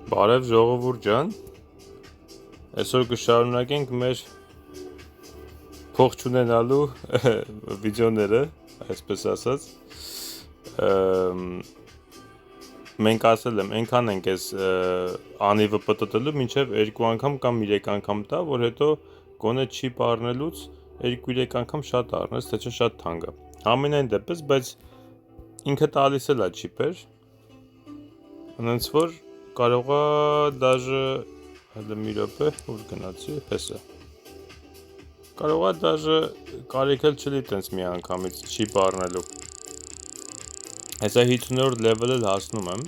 Բարև ժողովուրդ ջան, այսօր կշարունակենք մեր փող չունենալու վիդեոները, այսպես ասած, մենք ասել եմ, այնքան ենք այս անիվը պտտելու, մինչև 2 անգամ կամ 3 անգամ տա, որ հետո գոնե չիպ առնելուց 2-3 անգամ շատ առնես, թե չէ շատ թանկ է, ամենայն դեպս, բայց ինքը տալիս էլ է չիպեր, հենց որ կարողա դաժե հələ մի րոպե ուր գնացի հեսա կարողա դաժե կարիք էլ չլի տենց մի անգամից չիպ առնելու հեսա 50-րդ level-ել հասնում եմ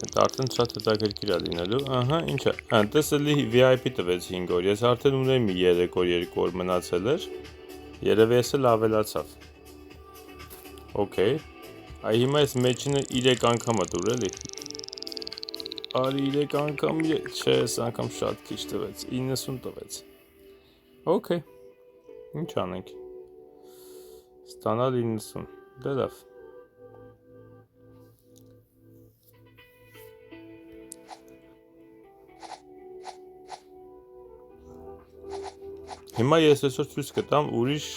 այդ արդեն շատ հետաքրքիր է լինելու ահա ինչա այնտես էլի VIP տվեց 5 օր ես արդեն ունեի մի 3 օր 2 օր մնացել էր երևի էս էլ ավելացավ օքեյ այ հիմա այս մեջինը 3 անգամ է դուր էլի Արի 3 անգամ, չէ, այս անգամ շատ քիչ տվեց, 90 տվեց Okay, ինչ անենք Ստանալ 90, դե լավ Հիմա ես այսօր ցույց կտամ ուրիշ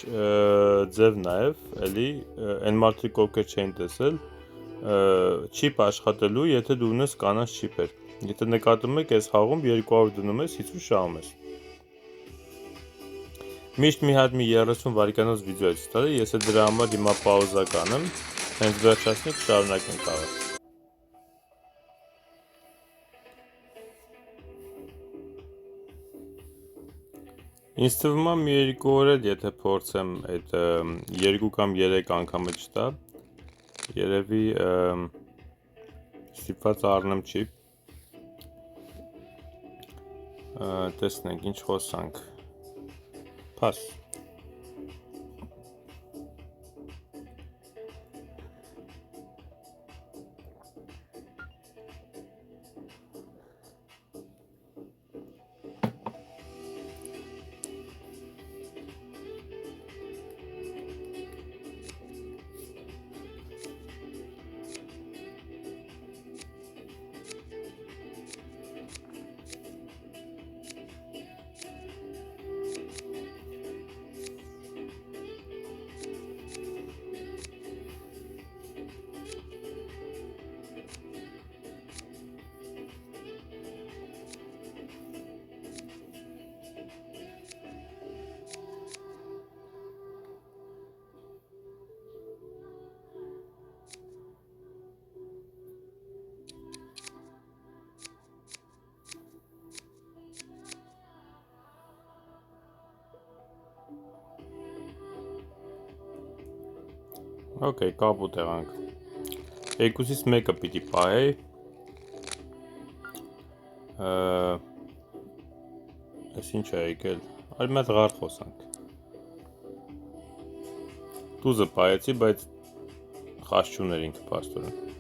ձև նաև, էլի, այն մարդիկ ովքեր չեն տեսել չիպ աշխատելու, եթե դու ունես կանաչ չիպեր Եթե նկատում եք, այս խաղում 200 դնում ես, 50 շահում ես Միշտ մի հատ մի 30 վայրկյանոց վիդեո է ցույց տալի, ես դրա համար հիմա պաուզա կանեմ, հենց վերջացնի կշարունակենք խաղը Ինձ թվում է մի 2 օր էլ եթե փորձեմ այդ 2 կամ 3 անգամը չտա Երևի ստիպված առնեմ չիպ Տեսնենք ինչ խոսանք Փաս Okay, կապուտ եղանք Երկուսից մեկը պիտի պահեի Ես ինչ է եկել Այլ մեծ ғարդ խոսանք Տուզը պահեցի, բայց խաս չուներ ինքը պաստորեն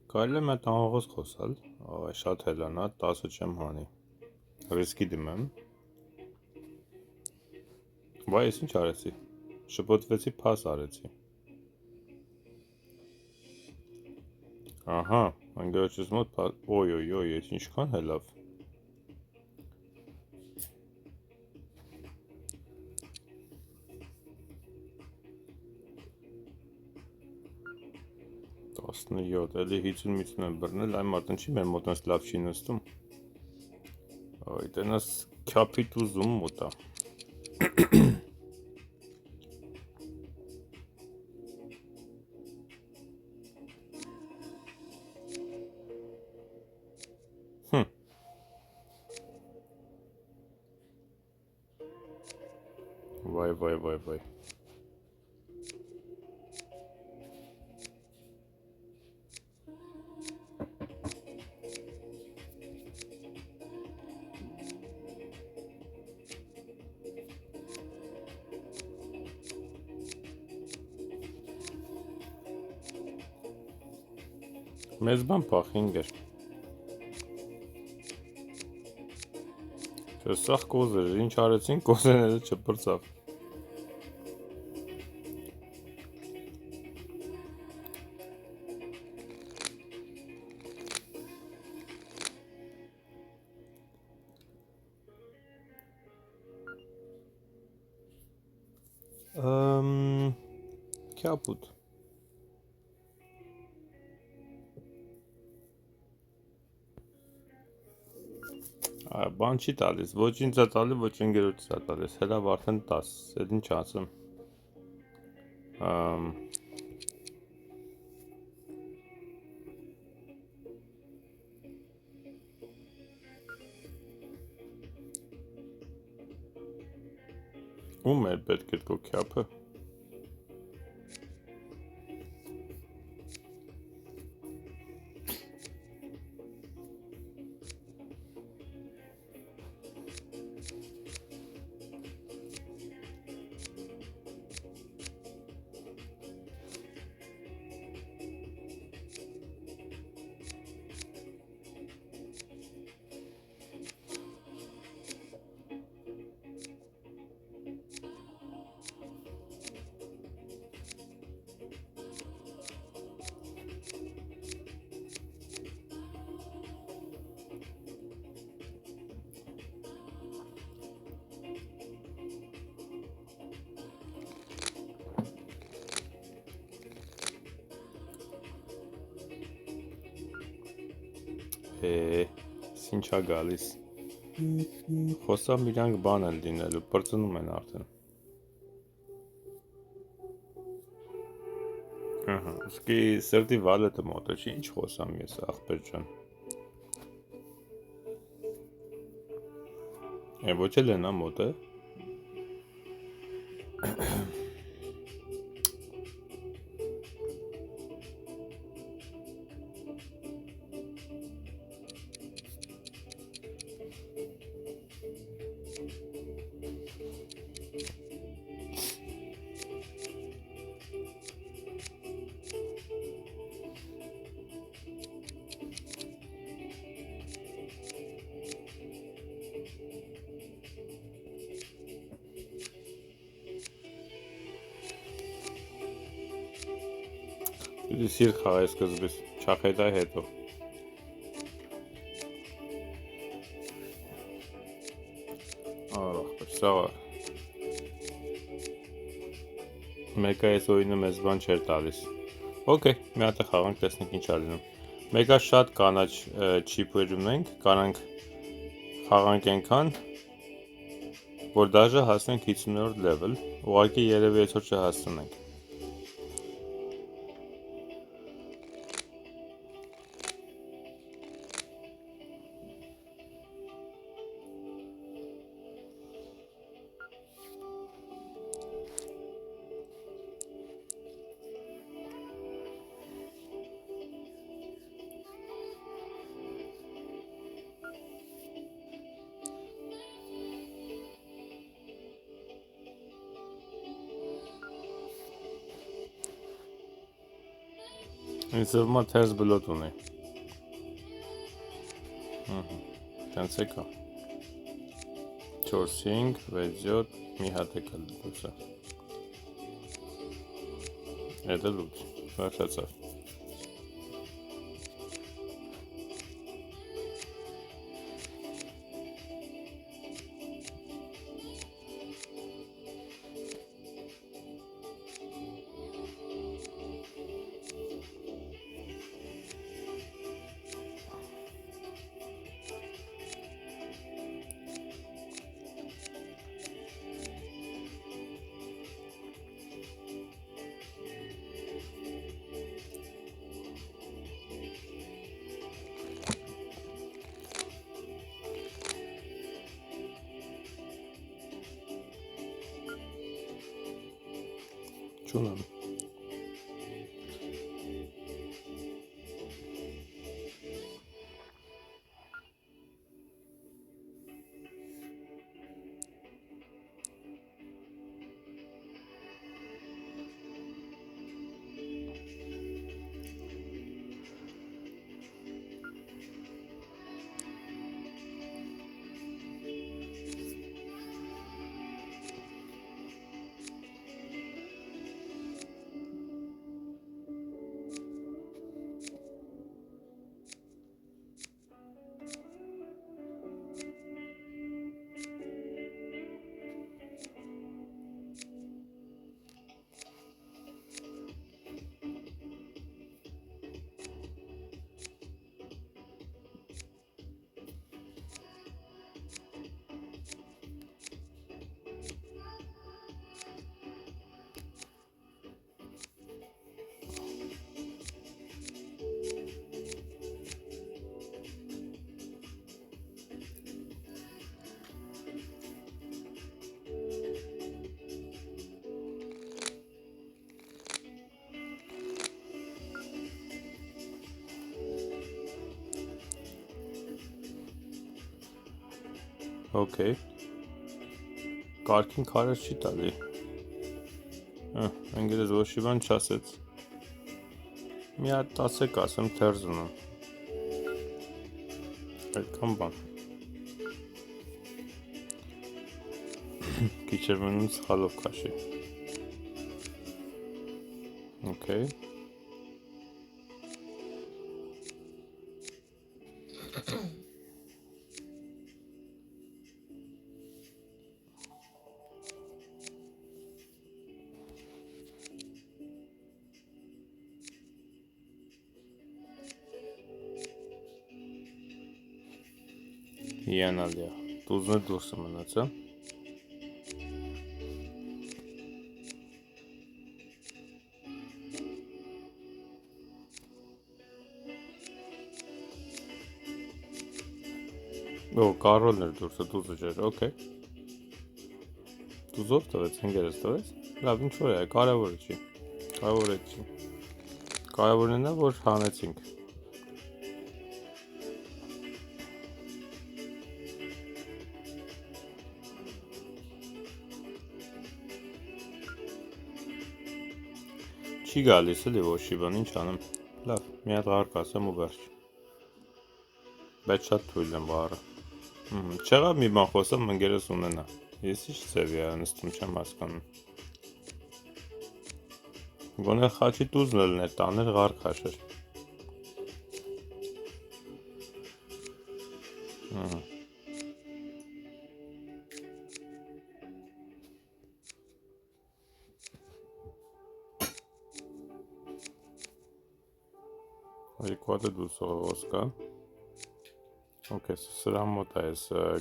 Կարելի է մետ անողոց խոսալ, շատ հելանա, 10 չեմ հանի, ռիսկի դիմեմ Վայ, ես ինչ արեցի, շպոտվեցի պաս արեցի Ահա, անգերոջս մոտ պաս, ոյ, ես ինչքան հելավ 17, էլի 50 եմ բռնել, այն մարդն չի մեր մոտ այնս լավ չի նստում։ Այ տենաս քյափիտ ուզում մոտա։ Վայ։ Մեզ բան պախինգ էր։ Չէ, սաղ կոզ էր, ինչ արեցին, կոզեները չպրծավ։ Քյապուտ։ Բան չի տալիս, ոչ ինձ է տալի, ոչ ընկերոջս է տալիս, հելավ արդեն 10, այդ ինչ ասեմ։ Ում էր պետք է քո քյափը։ Ինչա գալիս։ Խոսամ իրանք բան են լինելու, պրծնում են արդեն։ Իսկի սրտի վալետը մոտ է, չի ինչ խոսամ ես, ախպեր ջան։ Ոչ էլ են մոտ է։ Պիտի սիրտ խաղայ սկզբից, չախետայ հետո։ Ախպեր, սաղա։ Մեկա ես օյնը մեզ բան չեր տալիս։ Okay, մի հատ է խաղանք, տեսնենք ինչ ա լինում։ Մեկա շատ կանաչ չիպեր ունենք, կանանք խաղանք ենքան, որ դաժը հասնենք 50-րդ level, ուղղակի երևի այսօր չհասնենք։ Ինձ ովմա թերս բլոտ ունի։ Տենց է կա։ 4, 5, 6, 7, մի հատ է կա լուծը։ Էդը լուծ, վերջացավ։ Չունեմ։ Okay. Կարգին քարեր չի տալի։ Անգլիզ ոչ մի բան չասեց։ Մի հատ 10 ասեմ թերզ ունեմ։ Այդքան բան։ Քիչ էր մնում սխալով քաշի։ Okay. Հիանալի է։ Տուզն է դուրս մնաց, հա։ Կարոլն էր դուրսը, տուզը չէր, okay։ Տուզով տվեց, հենգերս տվեց։ Լավ, ինչ որ է, կարևորը չի։ Կարևորը չի։ Կարևորն է, որ հանեցինք։ Չի գալիս էլի ոչ մի բան, ինչ անեմ։ Լավ, մի հատ ղարկ ասեմ ու վերջ։ Բայց շատ թույլ եմ բառը։ Չեղավ մի բան խոսեմ, ընկերս ունենա։ Ես ինչ ձևի է նստում չեմ հասկանում։ Գոնե խաչի տուզն էլ ներ տաներ ղարկ քաշեր։ Երկու հատ է դու սողոս կա։ Okay, սրա մոտ է, ես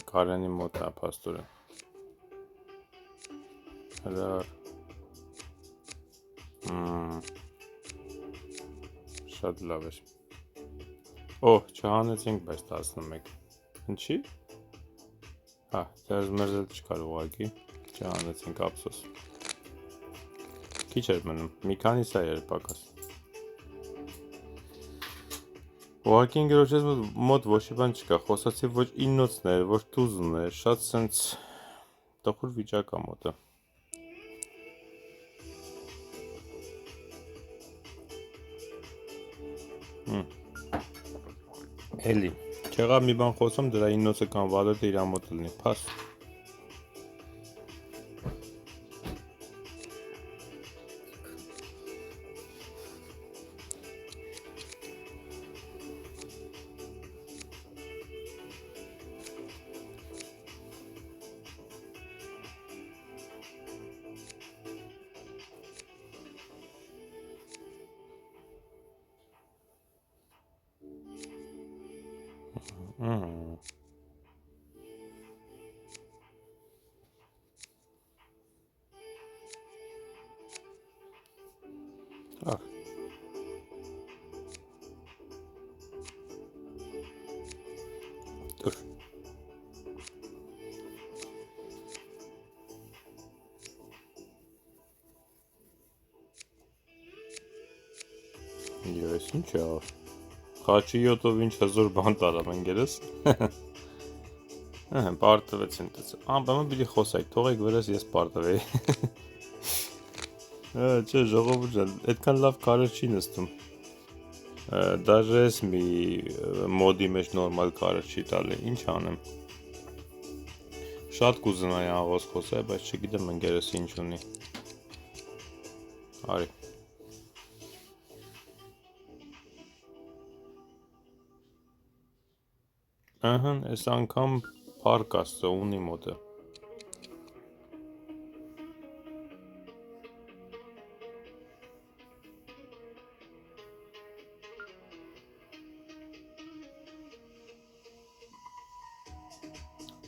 կարենի մոտ է պաստորը։ Հրար։ Շատ լավ էր։ Չհանեցինք, բայց 11։ Ինչի։ Դերս մերզել չկար ուղակի, չհանեցինք ապսոս։ Քիչ էր մնում, մի քանի սա էր պակաս։ Ուղղակի ընկերոջս մոտ ոչ մի բան չկա, խոսացի ոչ իննոցն էր, ոչ տուզն էր, շատ սենց տխուր վիճակ է մոտը։ Էլի, չեղավ մի բան խոսում, դրա իննոցը կամ վալետը իրա մոտ լինի, փաս։ Ես ինչ է, խաչի յոտով ինչ հզոր բան տարավ ընկերս։ Պարտվեցին տես։ Անպայման պիտի խոսայք, թողեք վրես ես պարտվեի։ Չէ, ժողովուրդ ջան, այդքան լավ կարել չի նստում։ Դաժե ես մի մոդի մեջ նորմալ կարել չի տալի, ինչ անեմ։ Շատ կուզենայի աղոս խոսայ, բայց չգիտեմ ընկերս ինչ ունի։ Արի։ Այս անգամ փառք Աստծո ունի մոտ է։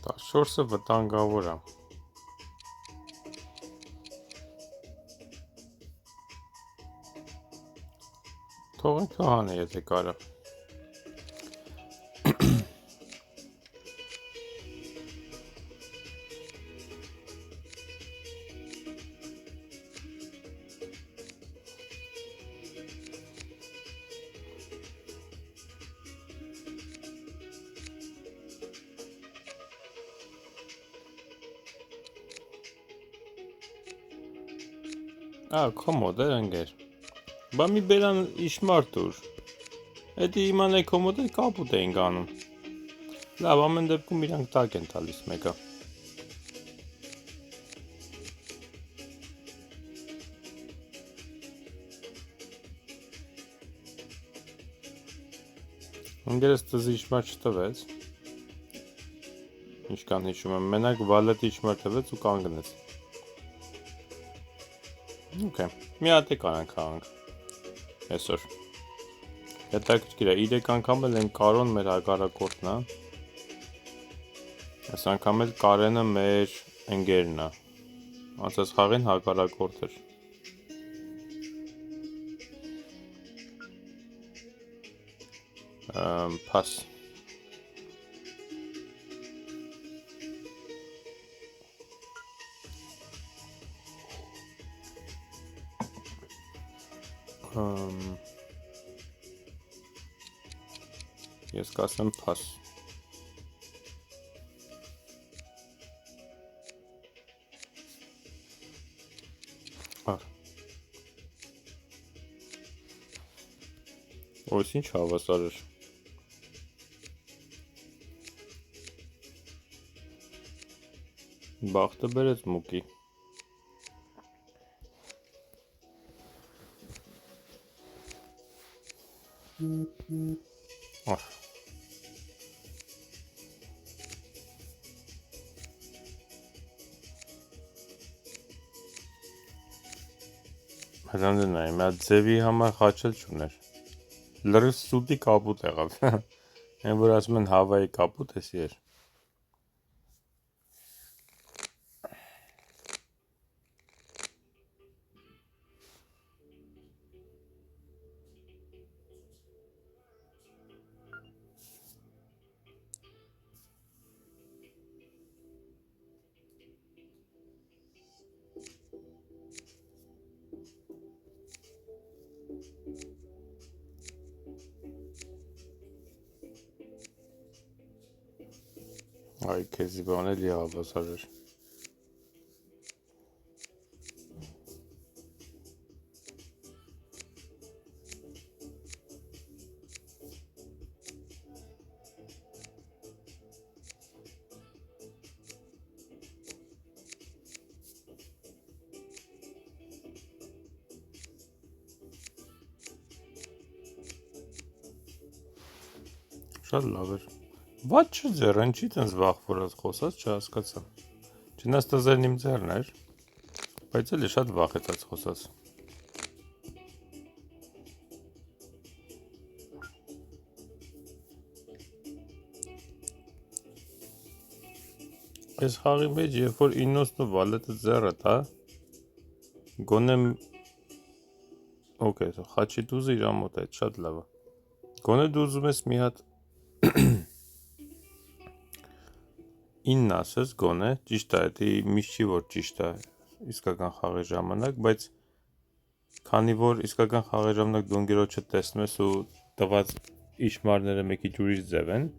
Տասչորսը վտանգավոր է։ Թողենք հանը, եթե կարա։ Կոմոդ է ընկեր։ Բա մի բերան իշմար տուր։ Էդի իմանայի կոմոդ է կապուտ էինք անում։ Լավ, ամեն դեպքում իրանք տակ են տալիս մեկը։ Ընկերս տզի իշմար չտվեց։ Ինչքան հիշում եմ, մենակ վալետի իշմար տվեց ու կանգնեց։ Okay, մի հատ է կարանք խաղանք այսօր։ Հետաքրքիր է, 3 անգամ էլ են Կարոն մեր հակառակորդն է։ Այս անգամ էլ Կարենը մեր ընկերն է։ Անցած խաղին հակառակորդ էր։ Pass։ Ես կասեմ pass։ Ось ինչ հավասար էր։ Բախտը բերեց մուկի։ Հրանդը նայ, մի հատ ձևի համար խաչել չուներ։ Լրս սուտի կապուտ եղավ։ Այն որ ասում են Հավայի կապուտ էսի էր։ Այ քեզի բան էլի հավասար էր։ Շատ լավ էր։ Ված չձեր, ինչի տենց վախ որած խոսած չհասկացա։ Չնաստազերն իմ ձերն էր, բայց էլի շատ վախեցած խոսած։ Այս խաղի մեջ, երբ որ ինոսնու վալետը ձերը տա, գոնե Okay, խաչի դուզը իր մոտ է, շատ լավ է։ Գոնե դու ուզում ես մի հատ 9 ասես գոնե, ճիշտ է, դա միշտ չի որ ճիշտ է իսկական խաղի ժամանակ, բայց Քանի որ իսկական խաղի ժամանակ դու ընկերոջը տեսնում ես ու տված իշմարները մի քիչ ուրիշ ձև են,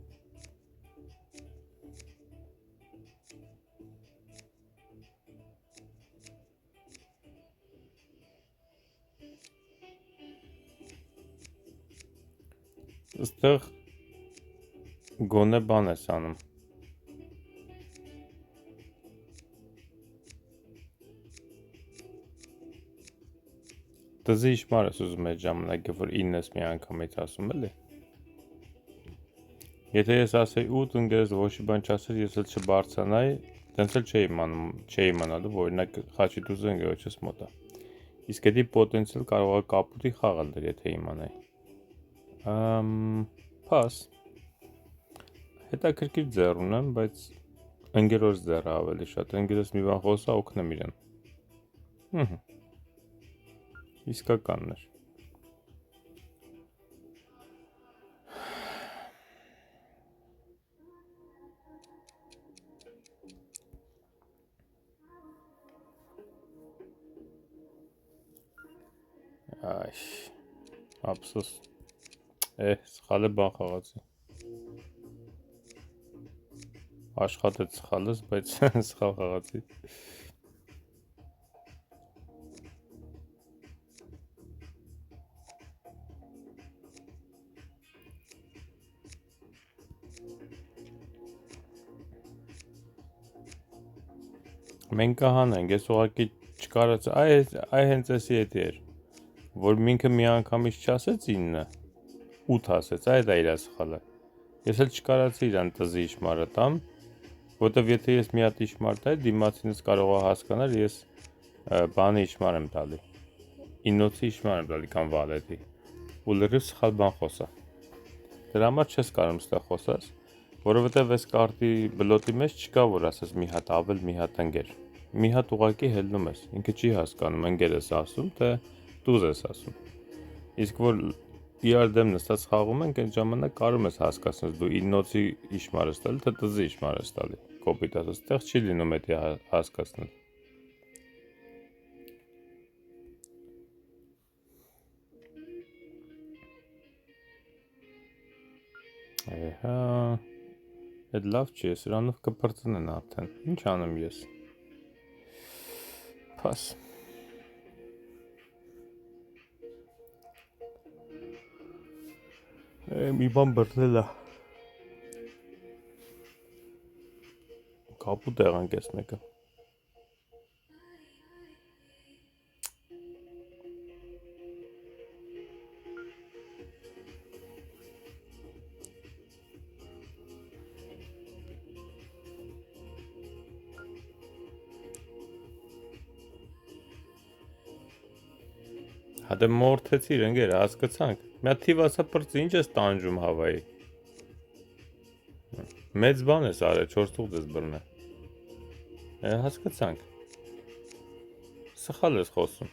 այստեղ գոնե բան ես անում։ Դզի իշմար ես ուզում այդ ժամանակ, որ 9 ես մի անգամից ասում էլի։ Եթե ես ասեի 8 ընկերս ոչի բան չասեր, ես էլ չբարձրանայի, դենց էլ չէի իմանալու, որ օրինակ խաչի ընկերոջս մոտ է։ Իսկ դա պոտենցիալ կարող է կապուտի խաղալ դեր, եթե իմանայի։ Փաս։ Հետաքրքիր ձեռ ունեմ, բայց ընկերոջ ձեռը ավելի շատ, ընկերս մի բան խոսա օգնեմ իրան։ Իսկականն էր։ Այ, ափսոս։ Սխալ է բան խաղացի։ Աշխատեց սխալս, բայց սխալ խաղացի։ Մենք կհանենք, ես ուղղակի չկարողացա, այ հենց էսի էդի էր, որ ինքը մի անգամից չասեց 9, 8 ասեց, այ դա իրա սխալը։ Ես էլ չկարողացի իրան տզի իշմարը տամ, որտեվ եթե ես մի հատ իշմար տայի, դիմացինս կարող է հասկանալ, ես բանի իշմար եմ տալի, 9-ի իշմար եմ տալի կամ վալետի, ու լրիվ սխալ բան խոսա։ Դրա համար չես կարող ստեղ խոսած, որովհետև այս կարտի բլոտի մեջ չկա, որ ասես մի հատ ավել, մի հատ ընկեր։ Մի հատ ուղակի հելնում ես, ինքը չի հասկանում, ընկեր ես ասում, թե տուզ ես ասում։ Իսկ որ իրար դեմ նստած խաղում ենք, այդ ժամանակ կարող ես հասկացնել, դու 9-ի իշմար ես տալի, թե տզի իշմար ես տալի։ Կոպիտ ասած, այդտեղ չի լինում էդի հասկացնել։ Էհա, այդ լավ չի, սրանով կպրծնեն արդեն, ինչ անեմ ես։ Փաս։ Մի բան բրդել է։ Կապուտ եղանք ես մեկը։ Հա դե մորթեցիր ընկեր, հասկացանք։ Մի հատ թիվ ասա պրծի, ինչ ես տանջում Հավայի։ Մեծ բան ես արել, 4 թուղթ ես բռնել։ Հասկացանք։ Սխալ ես խոսում։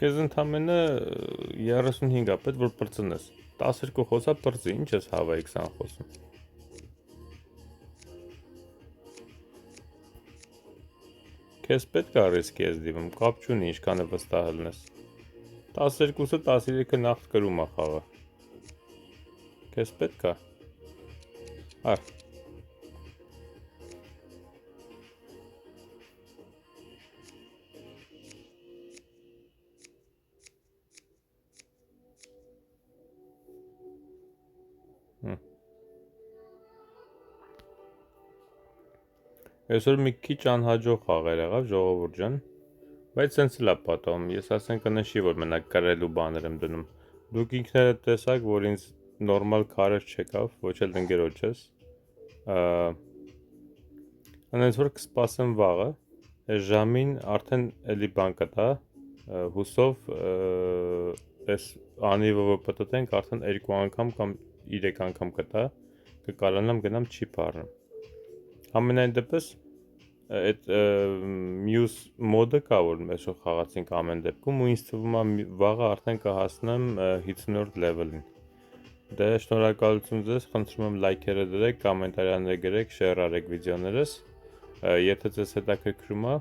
Քեզ ընդամենը 35 է պետք որ պրծնես։ 12 խոսա պրծի, ինչ ես Հավայի 20 խոսում։ Քեզ պետք է ռիսկի ես դիմում, կապ չունի ինչքան է վստահ լնես։ 12-ը 13-ը նախ կրում է խաղը։ Քեզ պետք է։ Արդ։ Այսօր մի քիչ անհաջող խաղեր եղավ ժողովուրդ ջան, բայց սենց էլ է պատահում, ես ասենք կնշի, որ մենակ կրելու բաներ եմ դնում։ Դուք ինքներդ տեսաք, որ ինձ նորմալ քարեր չեկավ, ոչ էլ ընկերոջս։ Անենց որ կսպասեմ վաղը, այս ժամին արդեն էլի բան կտա, հուսով այս անիվը որ պտտենք արդեն 2 անգամ կամ 3 անգամ կտա, կկարողանամ գնամ չիփ առնեմ։ Ամենայն դեպս այդ մյուս մոդը կա, որ mēs շո խաղացինք ամեն դեպքում ու ինձ թվում է վաղը արդեն կհասնեմ 50-րդ լեվելին։ Դե շնորհակալություն ձեզ, խնդրում եմ լայքերը դրեք, կոմենտարիաներ գրեք, շեյր արեք վիդեոներս։ Եթե ձեզ հետաքրքրում է,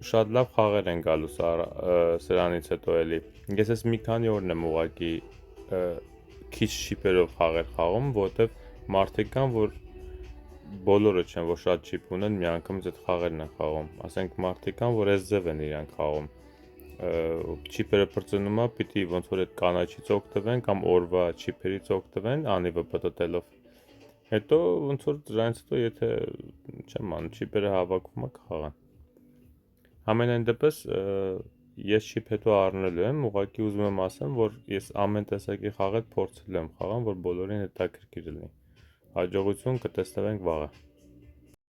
շատ լավ խաղեր են գալուս սրանից հետո էլի։ Ես ես մի քանի օրն եմ ուղակի քիչ շիպերով խաղեր խաղում, որովհետև մարդիկ կան, որ բոլորը չեն, որ շատ շիպ ունեն, միանգամից այդ խաղերն են խաղում։ Ասենք մարդիկ կան, որ այս ձև են իրանք խաղում։ Չիպերը պրծնում է, պիտի ոնց որ այդ կանաչից օգտվեն կամ օրվա չիպերից օգտվեն, անիվը պտտելով։ Հետո ոնց որ դրանից հետո եթե չեմ անում, չիպերը հավաքվում է կխաղան։ Համենայն դեպս ես չիպ հետո առնելու եմ, ուղղակի ուզում եմ ասեմ, որ ես ամեն տեսակի խաղեր փորձել եմ խաղան, որ բոլորին հետաքրքիր լինի։ Հաջողություն կտեսնենք վաղը։